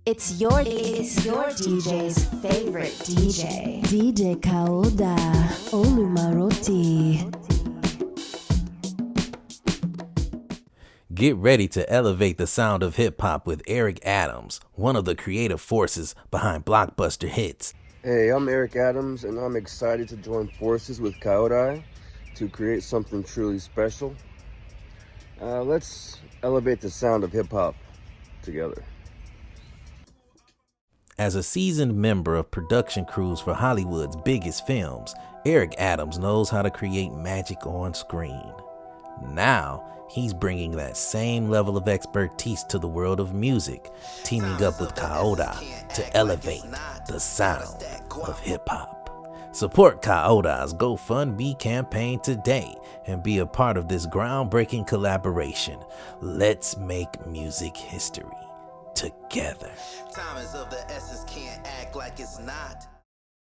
It's your DJ's favorite DJ. DJ Kayode Olumaroti. Get ready to elevate the sound of hip-hop with Aeric Adams, one of the creative forces behind blockbuster hits. Hey, I'm Aeric Adams, and I'm excited to join forces with Kayode to create something truly special. Let's elevate the sound of hip-hop together. As a seasoned member of production crews for Hollywood's biggest films, Aeric Adams knows how to create magic on screen. Now, he's bringing that same level of expertise to the world of music, teaming up with Kayode to elevate the sound of hip-hop. Support Kayode's GoFundMe campaign today and be a part of this groundbreaking collaboration. Let's make music history together. Time is of the essence, can't act like it's not.